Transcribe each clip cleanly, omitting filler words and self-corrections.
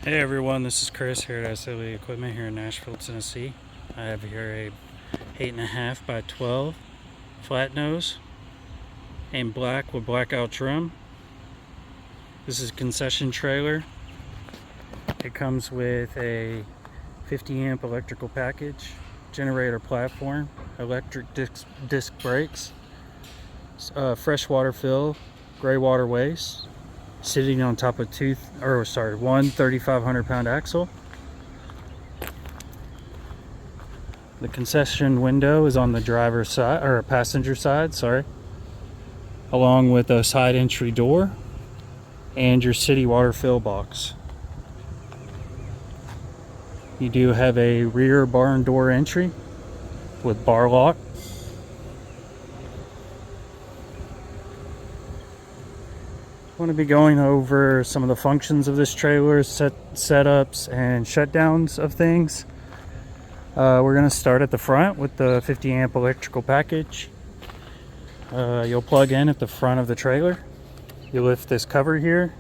Hey everyone, this is Chris here at SLE Equipment here in Nashville, Tennessee. I have here a 8.5 by 12 flat nose in black with blackout trim. This is a concession trailer. It comes with a 50 amp electrical package, generator platform, electric disc brakes, freshwater fill, gray water waste, sitting on top of one 3,500 pound axle. The concession window is on the driver's side, or passenger side, along with a side entry door and your city water fill box. You do have a rear barn door entry with bar lock. I'm going to be going over some of the functions of this trailer, setups and shutdowns of things. We're going to start at the front with the 50 amp electrical package. You'll plug in at the front of the trailer. You lift this cover here.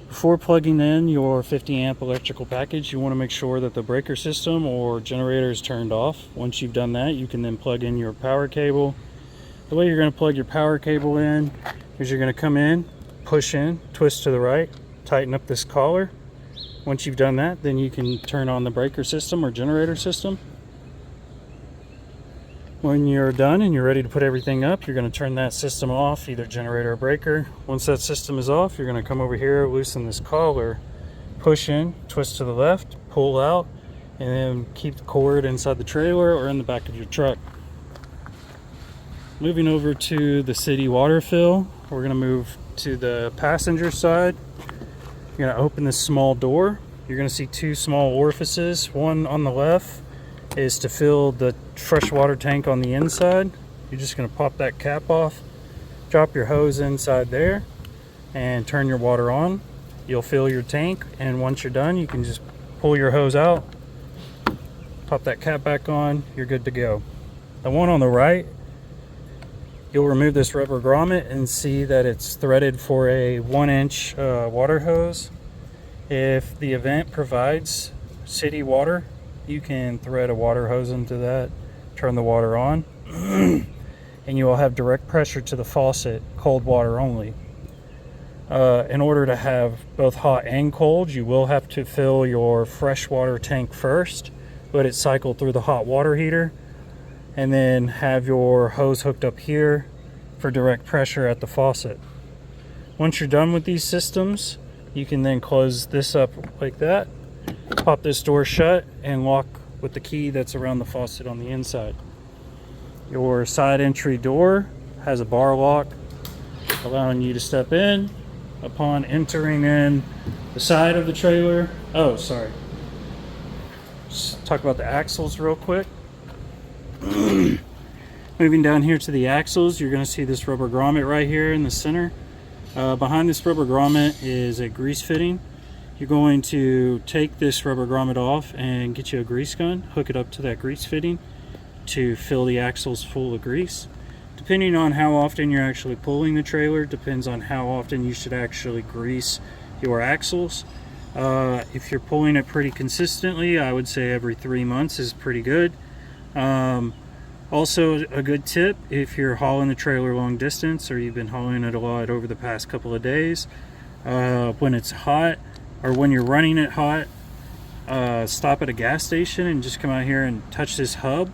Before plugging in your 50 amp electrical package, you want to make sure that the breaker system or generator is turned off. Once you've done that, you can then plug in your power cable. The way you're going to plug your power cable in is you're going to come in, push in, twist to the right, tighten up this collar. Once you've done that, then you can turn on the breaker system or generator system. When you're done and you're ready to put everything up, you're going to turn that system off, either generator or breaker. Once that system is off, you're going to come over here, loosen this collar, push in, twist to the left, pull out, and then keep the cord inside the trailer or in the back of your truck. Moving over to the city water fill, we're going to move to the passenger side. You're going to open this small door. You're going to see two small orifices. One on the left is to fill the freshwater tank on the inside. You're just going to pop that cap off, drop your hose inside there, and turn your water on. You'll fill your tank, and once you're done, you can just pull your hose out, pop that cap back on, you're good to go. The one on the right, you'll remove this rubber grommet and see that it's threaded for a 1-inch water hose. If the event provides city water, you can thread a water hose into that, turn the water on, and you will have direct pressure to the faucet, cold water only. In order to have both hot and cold, you will have to fill your freshwater tank first, let it cycle through the hot water heater, and then have your hose hooked up here for direct pressure at the faucet. Once you're done with these systems, you can then close this up like that, pop this door shut, and lock with the key that's around the faucet on the inside. Your side entry door has a bar lock, allowing you to step in. Upon entering in the side of the trailer, just talk about the axles real quick. Moving down here to the axles, you're going to see this rubber grommet right here in the center. Behind this rubber grommet is a grease fitting. You're going to take this rubber grommet off and get you a grease gun, hook it up to that grease fitting to fill the axles full of grease. Depending on how often you're actually pulling the trailer, depends on how often you should actually grease your axles. If you're pulling it pretty consistently, I would say every 3 months is pretty good. Also, a good tip, if you're hauling the trailer long distance or you've been hauling it a lot over the past couple of days, when it's hot or when you're running it hot, stop at a gas station and just come out here and touch this hub.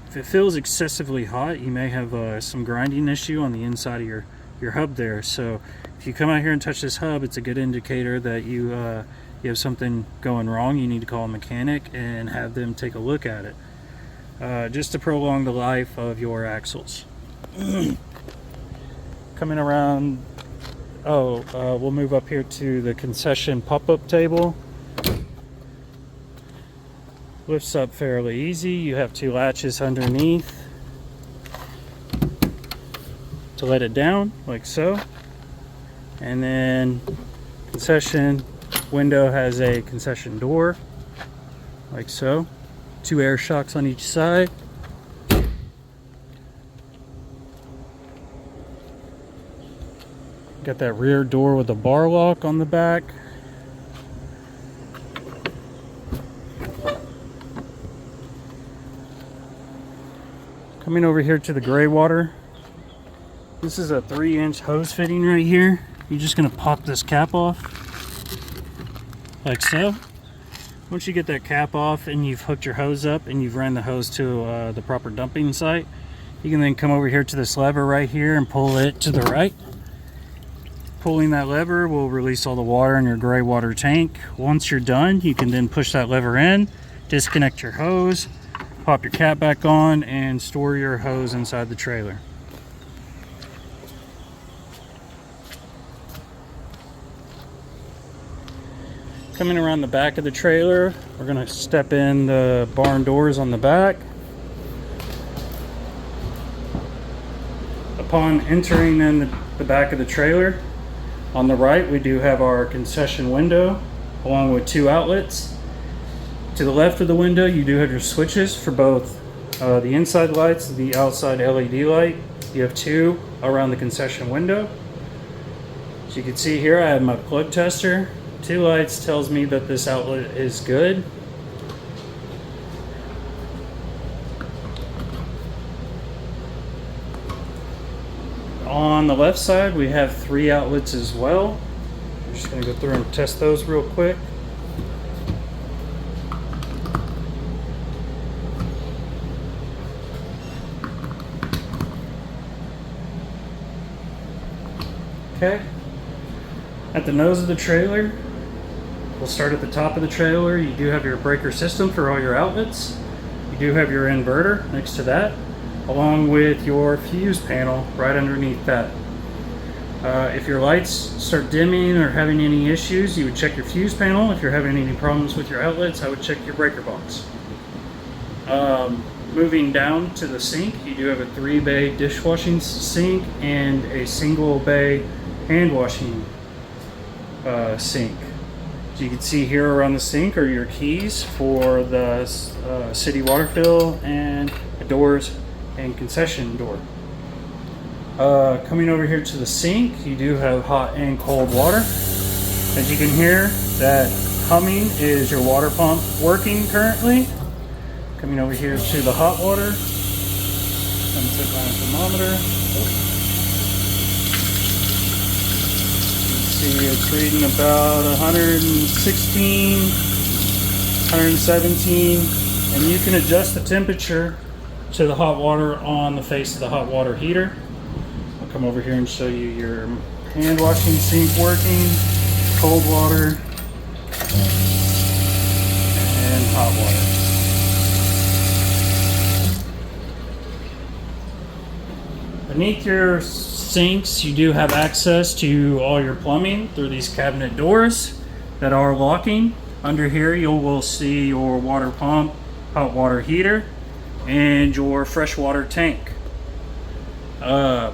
If it feels excessively hot, you may have some grinding issue on the inside of your hub there. So if you come out here and touch this hub, it's a good indicator that you have something going wrong. You need to call a mechanic and have them take a look at it. Just to prolong the life of your axles. Coming around, we'll move up here to the concession pop-up table. Lifts up fairly easy. You have two latches underneath to let it down, like so. And then concession window has a concession door, like so. Two air shocks on each side. Got that rear door with a bar lock on the back. Coming over here to the gray water. This is a 3-inch hose fitting right here. You're just going to pop this cap off like so. Once you get that cap off and you've hooked your hose up and you've ran the hose to the proper dumping site, you can then come over here to this lever right here and pull it to the right. Pulling that lever will release all the water in your gray water tank. Once you're done, you can then push that lever in, disconnect your hose, pop your cap back on, and store your hose inside the trailer. Coming around the back of the trailer, we're going to step in the barn doors on the back. Upon entering in the back of the trailer, on the right we do have our concession window along with 2 outlets. To the left of the window you do have your switches for both the inside lights and the outside LED light. You have 2 around the concession window. As you can see here, I have my plug tester. 2 lights tells me that this outlet is good. On the left side we have 3 outlets as well. I'm just going to go through and test those real quick. Okay. At the nose of the trailer, we'll start at the top of the trailer. You do have your breaker system for all your outlets. You do have your inverter next to that, along with your fuse panel right underneath that. If your lights start dimming or having any issues, you would check your fuse panel. If you're having any problems with your outlets, I would check your breaker box. Moving down to the sink, you do have a 3-bay dishwashing sink and a single bay hand washing sink. As you can see here around the sink are your keys for the city water fill and the doors and concession door. Coming over here to the sink, you do have hot and cold water. As you can hear, that humming is your water pump working currently. Coming over here to the hot water, I'm set my thermometer. You can see it's reading about 116, 117, and you can adjust the temperature to the hot water on the face of the hot water heater. I'll come over here and show you your hand washing sink working, cold water, and hot water. Beneath your sinks, you do have access to all your plumbing through these cabinet doors that are locking. Under here you will see your water pump, hot water heater, and your freshwater tank. Down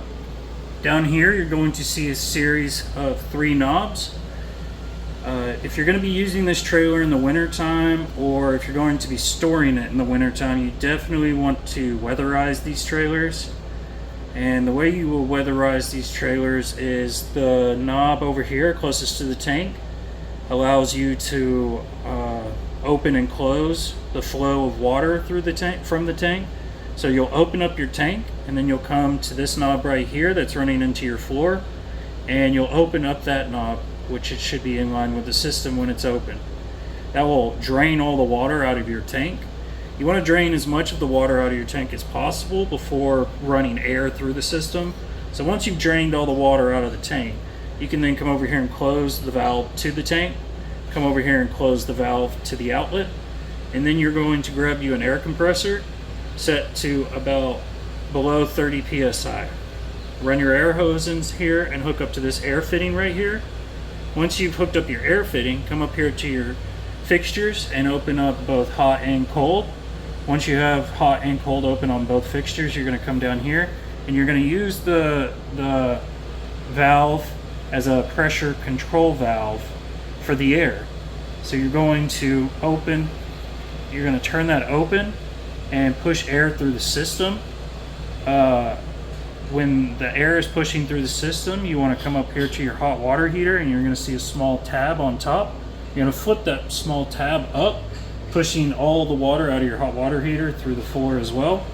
here you're going to see a series of 3 knobs. If you're going to be using this trailer in the wintertime, or if you're going to be storing it in the wintertime, you definitely want to weatherize these trailers. And the way you will weatherize these trailers is the knob over here closest to the tank allows you to open and close the flow of water through the tank from the tank. So you'll open up your tank and then you'll come to this knob right here that's running into your floor, and you'll open up that knob, which it should be in line with the system when it's open. That will drain all the water out of your tank. You want to drain as much of the water out of your tank as possible before running air through the system. So once you've drained all the water out of the tank, you can then come over here and close the valve to the tank, come over here and close the valve to the outlet, and then you're going to grab you an air compressor set to about below 30 psi. Run your air hose in here and hook up to this air fitting right here. Once you've hooked up your air fitting, come up here to your fixtures and open up both hot and cold. Once you have hot and cold open on both fixtures, you're going to come down here and you're going to use the valve as a pressure control valve for the air. So you're going to turn that open and push air through the system. When the air is pushing through the system, you want to come up here to your hot water heater and you're going to see a small tab on top. You're going to flip that small tab up, pushing all the water out of your hot water heater through the floor as well.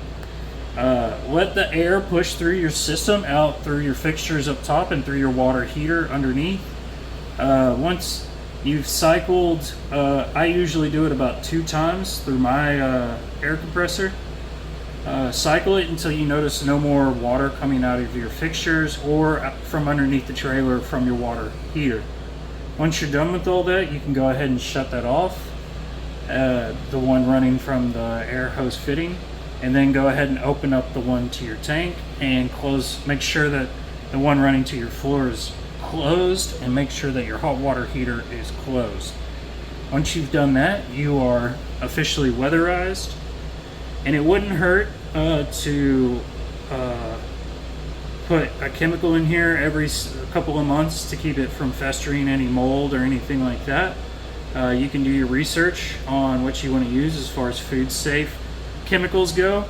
Let the air push through your system out through your fixtures up top and through your water heater underneath. Once you've cycled, I usually do it about 2 times through my air compressor. Cycle it until you notice no more water coming out of your fixtures or from underneath the trailer from your water heater. Once you're done with all that, you can go ahead and shut that off, the one running from the air hose fitting, and then go ahead and open up the one to your tank and close. Make sure that the one running to your floor is closed, and make sure that your hot water heater is closed. Once you've done that, you are officially weatherized, and it wouldn't hurt to put a chemical in here every couple of months to keep it from festering any mold or anything like that. You can do your research on what you want to use as far as food safe chemicals go,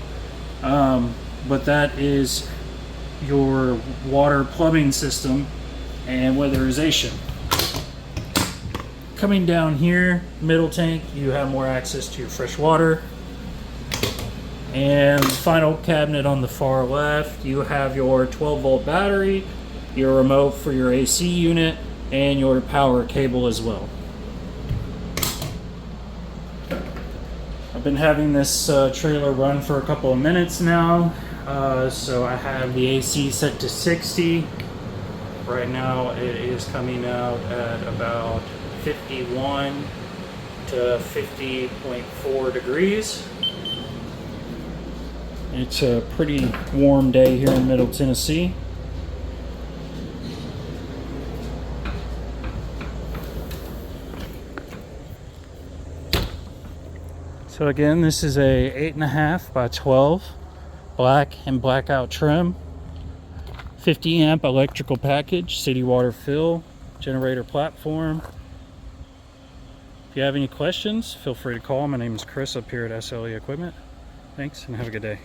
but that is your water plumbing system and weatherization. Coming down here, middle tank, you have more access to your fresh water. And the final cabinet on the far left, you have your 12-volt battery, your remote for your AC unit, and your power cable as well. I've been having this trailer run for a couple of minutes now, so I have the AC set to 60. Right now it is coming out at about 51 to 50.4 degrees. It's a pretty warm day here in Middle Tennessee. So again, this is a 8.5 by 12 black and blackout trim, 50 amp electrical package, city water fill, generator platform. If you have any questions, feel free to call. My name is Chris up here at SLE Equipment. Thanks and have a good day.